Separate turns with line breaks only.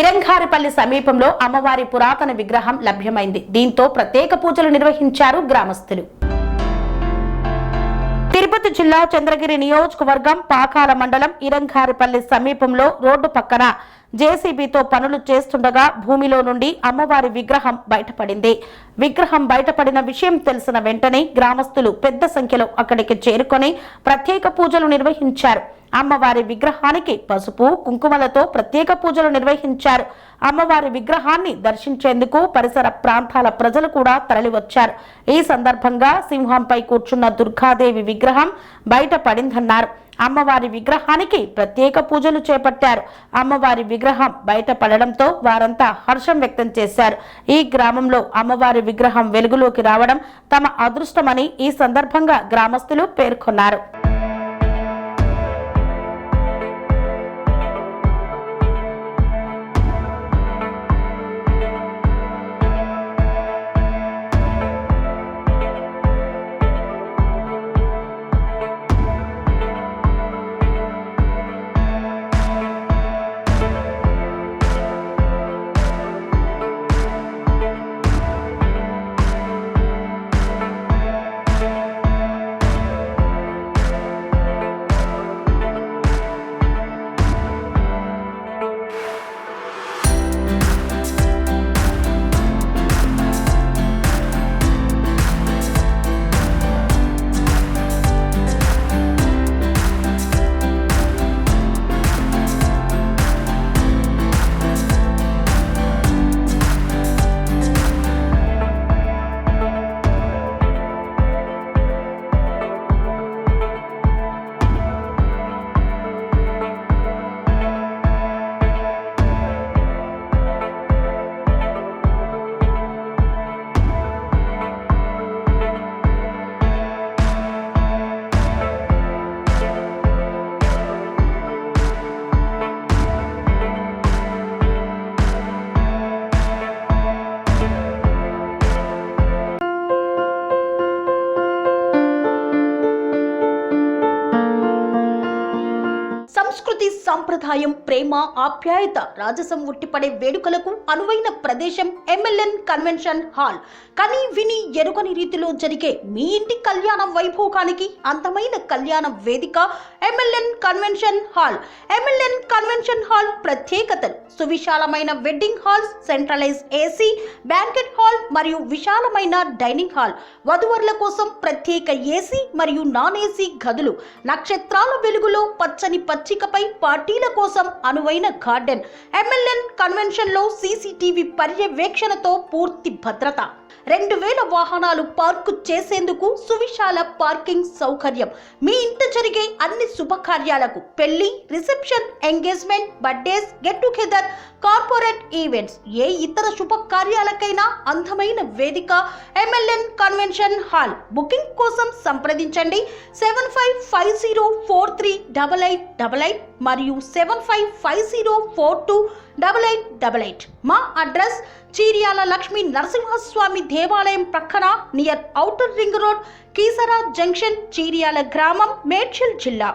ఇరంగారిపల్లి సమీపంలో అమ్మవారి పురాతన విగ్రహం లభ్యమైంది. దీంతో ప్రత్యేక పూజలు నిర్వహించారు గ్రామస్తులు. తిరుపతి జిల్లా చంద్రగిరి నియోజకవర్గం పాకాల మండలం ఇరంగారిపల్లి సమీపంలో రోడ్డు పక్కన జేసీబీతో పనులు చేస్తుండగా భూమిలో నుండి అమ్మవారి విగ్రహం బయటపడింది. విగ్రహం బయటపడిన విషయం తెలిసిన వెంటనే గ్రామస్తులు పెద్ద సంఖ్యలో అక్కడికి చేరుకొని ప్రత్యేక పూజలు నిర్వహించారు. అమ్మవారి విగ్రహానికి పసుపు కుంకుమలతో ప్రత్యేక పూజలు నిర్వహించారు. అమ్మవారి విగ్రహాన్ని దర్శించేందుకు పరిసర ప్రాంతాల ప్రజలు కూడా తరలివచ్చారు. ఈ సందర్భంగా సింహంపై కూర్చున్న దుర్గాదేవి విగ్రహం బయటపడిందన్నారు. అమ్మవారి విగ్రహానికి ప్రత్యేక పూజలు చేపట్టారు. అమ్మవారి విగ్రహం బయటపడడంతో వారంతా హర్షం వ్యక్తం చేశారు. ఈ గ్రామంలో అమ్మవారి విగ్రహం వెలుగులోకి రావడం తమ అదృష్టమని ఈ సందర్భంగా గ్రామస్తులు పేర్కొన్నారు.
సంస్కృతి సంప్రదాయం ప్రేమ ఆప్యాయత రాజసం ఉట్టిపడే వేడుకలకు అనువైన ప్రదేశం ఎంఎల్ఎన్ కన్వెన్షన్ హాల్. కని విని ఎరుగని రీతిలో జరిగే మీ ఇంటి కళ్యాణ వైభోగానికి అందమైన కళ్యాణ వేదిక MLN convention hall. MLN convention hall ప్రత్యేకతలు: సువిశాలమైన wedding halls, centralise AC banquet hall మరియు విశాలమైన డైనింగ్ హాల్, వధువరుల కోసం ప్రత్యేక ఏసీ మరియు నాన్ ఏసీ గదులు, నక్షత్రాల వెలుగులో పచ్చని పచ్చికపై పార్టీల కోసం అనువైన గార్డెన్. ఎంఎల్ఎన్ కన్వెన్షన్ లో సీసీటీవీ పర్యవేక్షణతో పూర్తి భద్రత, 2000 వాహనాలు పార్కు చేసేందుకు సువిశాల పార్కింగ్ సౌకర్యం. మీ ఇంట జరిగే అన్ని శుభకార్యాలకు, పెళ్లి, reception, engagement, birthdays, get together, corporate events, ఏ ఇతర శుభకార్యాలకైనా అందమైన వేదిక ఎంఎల్ఎన్ కన్వెన్షన్ హాల్. బుకింగ్ కోసం సంప్రదించండి 7550438888 మరియు 7550428888. మా అడ్రస్ చీర్యాల లక్ష్మీ నరసింహస్వామి దేవాలయం ప్రక్కన, near outer ring road, Keesara junction, Cheeryal గ్రామం, మేడ్చల్ జిల్లా.